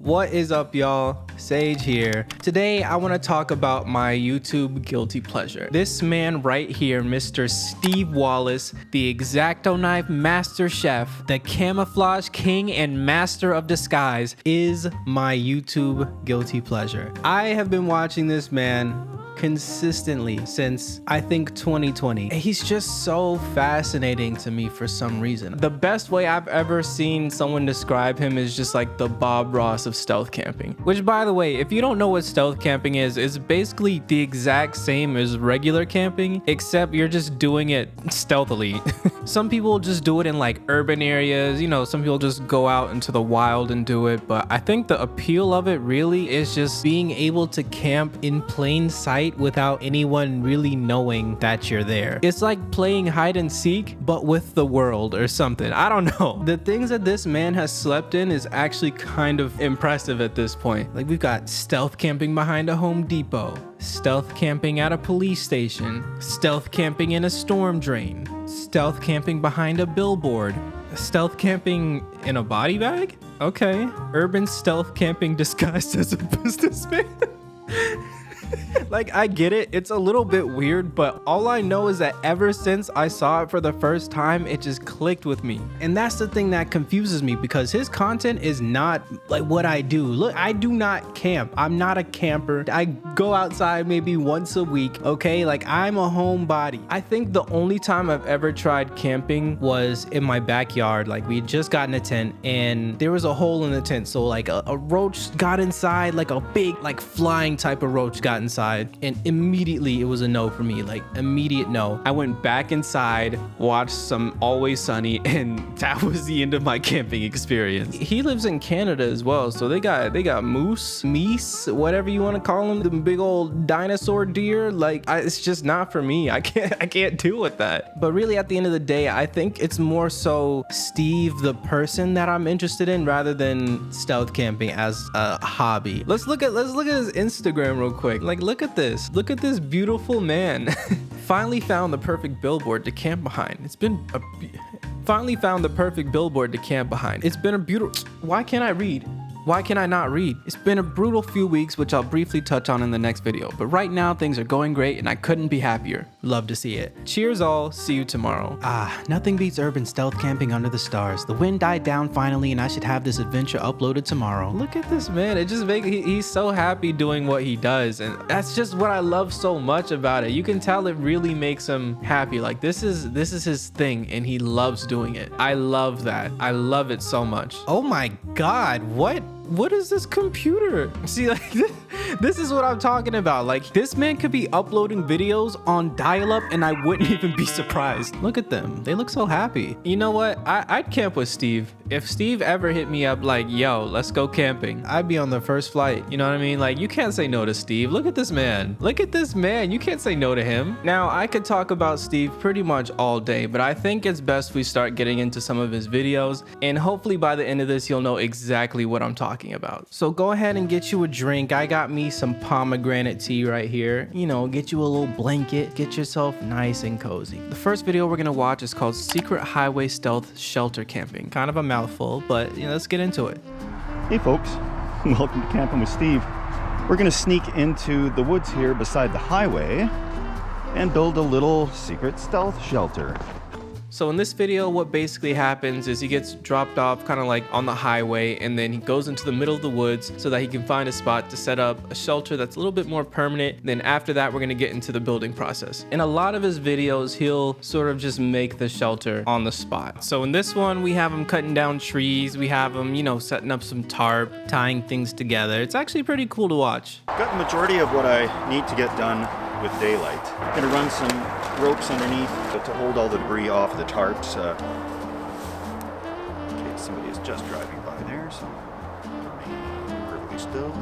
What is up, y'all? Sage here. Today I want to talk about my YouTube guilty pleasure. This man right here, Mr. Steve Wallis, the X-Acto knife master chef, the camouflage king and master of disguise, is my YouTube guilty pleasure. I have been watching this man consistently since I think 2020. He's just so fascinating to me for some reason. The best way I've ever seen someone describe him is just like the Bob Ross of stealth camping, which, by the way, if you don't know what stealth camping is basically the exact same as regular camping, except you're just doing it stealthily. Some people just do it in like urban areas, you know, some people just go out into the wild and do it, but I think the appeal of it really is just being able to camp in plain sight without anyone really knowing that you're there. It's like playing hide and seek, but with the world or something. I don't know. The things that this man has slept in is actually kind of impressive at this point. Like, we've got stealth camping behind a Home Depot, stealth camping at a police station, stealth camping in a storm drain, stealth camping behind a billboard, stealth camping in a body bag? Okay. Urban stealth camping disguised as a businessman. Like, I get it, it's a little bit weird, but all I know is that ever since I saw it for the first time, it just clicked with me. And that's the thing that confuses me, because his content is not like what I do. Look, I do not camp. I'm not a camper. I go outside maybe once a week, okay? Like, I'm a homebody. I think the only time I've ever tried camping was in my backyard. Like, we had just gotten a tent and there was a hole in the tent, so like a roach got inside, like a big like flying type of roach got inside, and immediately it was a no for me. Like, immediate no. I went back inside, watched some Always Sunny, and that was the end of my camping experience. He lives in Canada as well, so they got moose, meese, whatever you want to call them, the big old dinosaur deer. Like, it's just not for me. I can't deal with that. But really, at the end of the day, I think it's more so Steve the person that I'm interested in rather than stealth camping as a hobby. Let's look at his Instagram real quick. Like, look at this. Look at this beautiful man. Finally found the perfect billboard to camp behind. Finally found the perfect billboard to camp behind. It's been a beautiful... Why can't I read? Why can I not read? It's been a brutal few weeks, which I'll briefly touch on in the next video, but right now things are going great and I couldn't be happier. Love to see it. Cheers all, see you tomorrow. Nothing beats urban stealth camping under the stars. The wind died down finally and I should have this adventure uploaded tomorrow. Look at this man, it just makes, he's so happy doing what he does, and that's just what I love so much about it. You can tell it really makes him happy. Like, this is his thing and he loves doing it. I love that. I love it so much. Oh my God, what is this computer? See, like, this is what I'm talking about. Like, this man could be uploading videos on dial-up and I wouldn't even be surprised. Look at them. They look so happy. You know what? I'd camp with Steve. If Steve ever hit me up like, yo, let's go camping, I'd be on the first flight. You know what I mean? Like, you can't say no to Steve. Look at this man. Look at this man. You can't say no to him. Now, I could talk about Steve pretty much all day, but I think it's best we start getting into some of his videos, and hopefully by the end of this, you'll know exactly what I'm talking about. So go ahead and get you a drink. I got me some pomegranate tea right here. You know, get you a little blanket, get yourself nice and cozy. The first video we're gonna watch is called Secret Highway Stealth Shelter Camping. Kind of a mouthful, but you know, let's get into it. Hey folks, welcome to Camping with Steve. We're gonna sneak into the woods here beside the highway and build a little secret stealth shelter. So in this video, what basically happens is he gets dropped off kind of like on the highway, and then he goes into the middle of the woods so that he can find a spot to set up a shelter that's a little bit more permanent. Then after that, we're going to get into the building process. In a lot of his videos, he'll sort of just make the shelter on the spot. So in this one, we have him cutting down trees. We have him, you know, setting up some tarp, tying things together. It's actually pretty cool to watch. Got the majority of what I need to get done with daylight. Gonna run some ropes underneath to hold all the debris off the tarps. Okay, somebody is just driving by there, so remain perfectly still.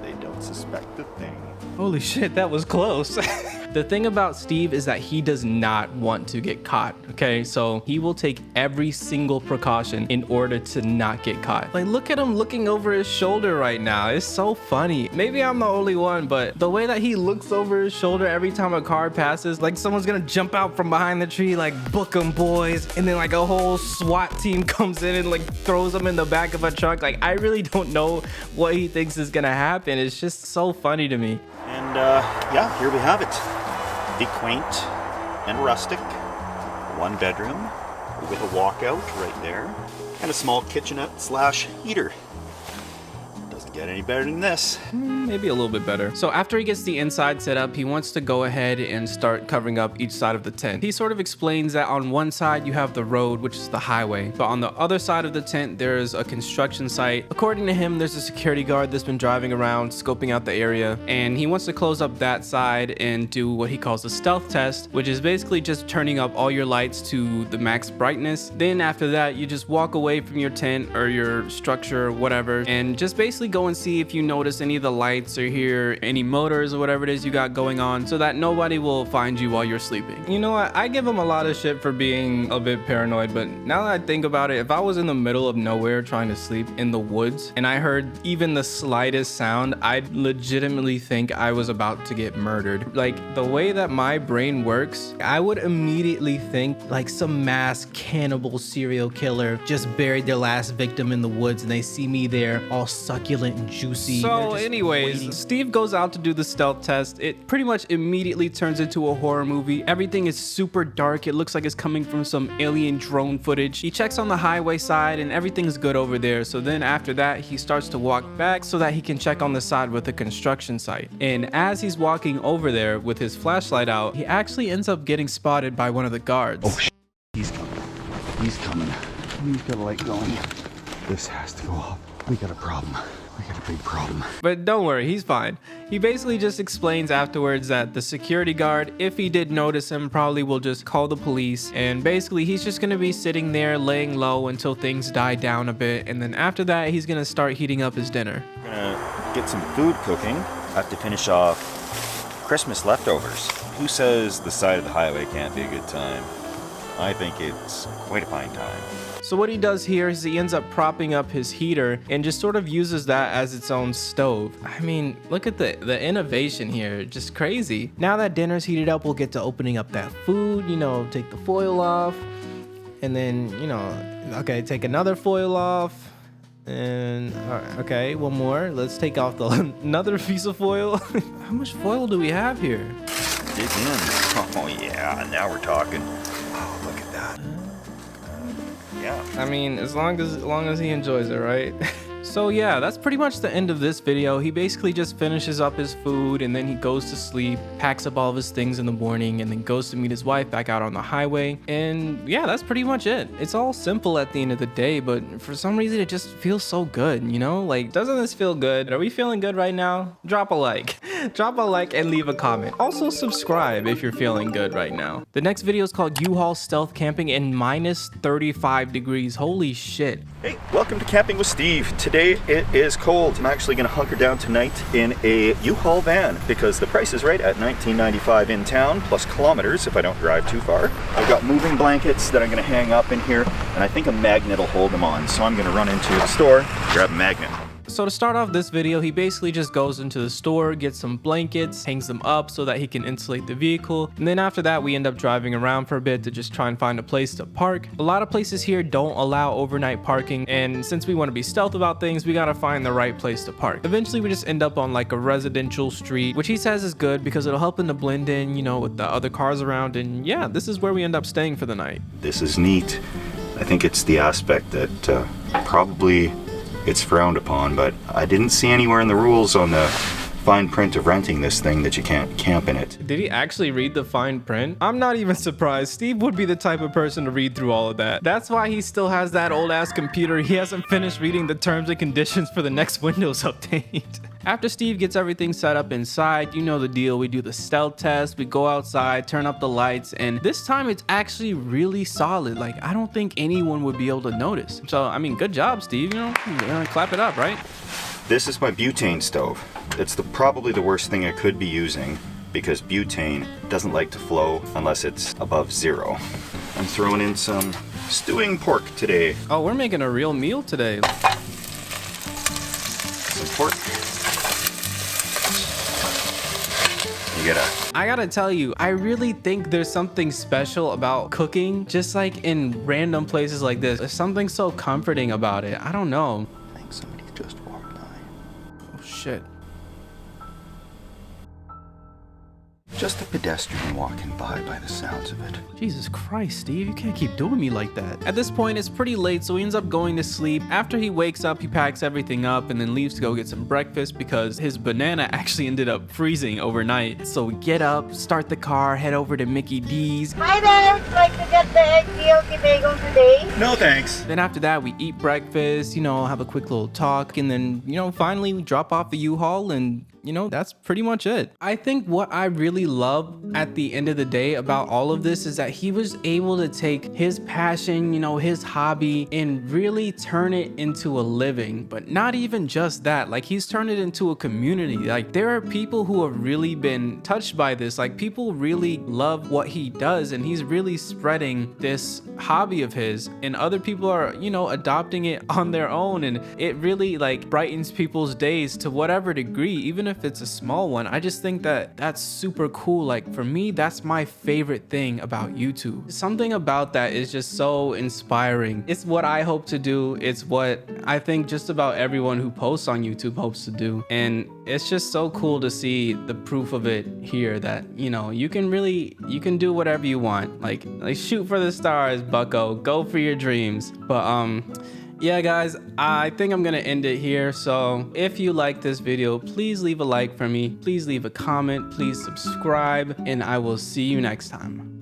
They don't suspect a thing. Holy shit, that was close. The thing about Steve is that he does not want to get caught, okay? So he will take every single precaution in order to not get caught. Like, look at him looking over his shoulder right now. It's so funny. Maybe I'm the only one, but the way that he looks over his shoulder every time a car passes, like someone's gonna jump out from behind the tree, like, book 'em boys, and then like a whole SWAT team comes in and like throws him in the back of a truck. Like, I really don't know what he thinks is gonna happen. It's just so funny to me. And yeah, here we have it. The quaint and rustic 1-bedroom with a walkout right there and a small kitchenette slash heater. Doesn't get any better than this. Maybe a little bit better. So after he gets the inside set up, he wants to go ahead and start covering up each side of the tent. He sort of explains that on one side you have the road, which is the highway, but on the other side of the tent there's a construction site. According to him, there's a security guard that's been driving around scoping out the area, and he wants to close up that side and do what he calls a stealth test, which is basically just turning up all your lights to the max brightness. Then after that, you just walk away from your tent or your structure or whatever and just basically go and see if you notice any of the lights or hear any motors or whatever it is you got going on, so that nobody will find you while you're sleeping. You know what? I give him a lot of shit for being a bit paranoid, but now that I think about it, if I was in the middle of nowhere trying to sleep in the woods and I heard even the slightest sound, I'd legitimately think I was about to get murdered. Like, the way that my brain works, I would immediately think like some mass cannibal serial killer just buried their last victim in the woods and they see me there all succulent and juicy. So anyways, Steve goes out to do the stealth test. It pretty much immediately turns into a horror movie. Everything is super dark. It looks like it's coming from some alien drone footage. He checks on the highway side and everything's good over there. So then after that, he starts to walk back so that he can check on the side with the construction site. And as he's walking over there with his flashlight out, he actually ends up getting spotted by one of the guards. Oh, he's coming. He's coming. He's got a light going. This has to go off. We got a problem. We got a big problem. But don't worry, he's fine. He basically just explains afterwards that the security guard, if he did notice him, probably will just call the police. And basically, he's just gonna be sitting there laying low until things die down a bit. And then after that, he's gonna start heating up his dinner. We're gonna get some food cooking. I have to finish off Christmas leftovers. Who says the side of the highway can't be a good time? I think it's quite a fine time. So what he does here is he ends up propping up his heater and just sort of uses that as its own stove. I mean, look at the innovation here, just crazy. Now that dinner's heated up, we'll get to opening up that food, you know, take the foil off, and then, you know, okay, take another foil off, and all right, okay, one more. Let's take off another piece of foil. How much foil do we have here? Dig in. Oh yeah, now we're talking. Oh, look at that. Yeah. I mean, as long as he enjoys it, right? So yeah, that's pretty much the end of this video. He basically just finishes up his food and then he goes to sleep, packs up all of his things in the morning, and then goes to meet his wife back out on the highway. And yeah, that's pretty much it. It's all simple at the end of the day, but for some reason it just feels so good, you know? Like, doesn't this feel good? Are we feeling good right now? Drop a like. Drop a like and leave a comment. Also subscribe if you're feeling good right now. The next video is called Uhaul Stealth Camping in minus 35 degrees. Holy shit. Hey, welcome to Camping with Steve. Today it is cold. I'm actually going to hunker down tonight in a Uhaul van because the price is right at $19.95 in town, plus kilometers if I don't drive too far. I've got moving blankets that I'm going to hang up in here, and I think a magnet will hold them on. So I'm going to run into the store, grab a magnet. So to start off this video, he basically just goes into the store, gets some blankets, hangs them up so that he can insulate the vehicle. And then after that, we end up driving around for a bit to just try and find a place to park. A lot of places here don't allow overnight parking, and since we want to be stealth about things, we gotta find the right place to park. Eventually, we just end up on like a residential street, which he says is good because it'll help him to blend in, you know, with the other cars around. And yeah, this is where we end up staying for the night. This is neat. I think it's the aspect that probably it's frowned upon, but I didn't see anywhere in the rules on the fine print of renting this thing that you can't camp in it. Did he actually read the fine print? I'm not even surprised. Steve would be the type of person to read through all of that. That's why he still has that old ass computer. He hasn't finished reading the terms and conditions for the next Windows update. After Steve gets everything set up inside, you know the deal. We do the stealth test, we go outside, turn up the lights, and this time it's actually really solid. Like, I don't think anyone would be able to notice. So, I mean, good job, Steve, you know, clap it up, right? This is my butane stove. It's probably the worst thing I could be using, because butane doesn't like to flow unless it's above 0. I'm throwing in some stewing pork today. Oh, we're making a real meal today. Some pork. I gotta tell you, I really think there's something special about cooking, just like in random places like this. There's something so comforting about it. I don't know. I think somebody just walked by. Oh shit. Just a pedestrian walking by the sounds of it. Jesus Christ, Steve, you can't keep doing me like that. At this point, it's pretty late, so he ends up going to sleep. After he wakes up, he packs everything up and then leaves to go get some breakfast because his banana actually ended up freezing overnight. So we get up, start the car, head over to Mickey D's. Hi there, would you like to get the egg yolk bagel today? No thanks. Then after that, we eat breakfast, have a quick little talk, and then, finally we drop off the U-Haul and that's pretty much it. I think what I really love at the end of the day about all of this is that he was able to take his passion, his hobby, and really turn it into a living. But not even just that, like he's turned it into a community. Like there are people who have really been touched by this. Like people really love what he does, and he's really spreading this hobby of his, and other people are, adopting it on their own, and it really like brightens people's days to whatever degree, even if it's a small one. I just think that that's super cool. Like for me, that's my favorite thing about YouTube. Something about that is just so inspiring. It's what I hope to do. It's what I think just about everyone who posts on YouTube hopes to do. And it's just so cool to see the proof of it here that, you can do whatever you want. Like shoot for the stars, bucko, go for your dreams. But yeah guys, I think I'm gonna end it here. So if you like this video, please leave a like for me, please leave a comment, please subscribe, and I will see you next time.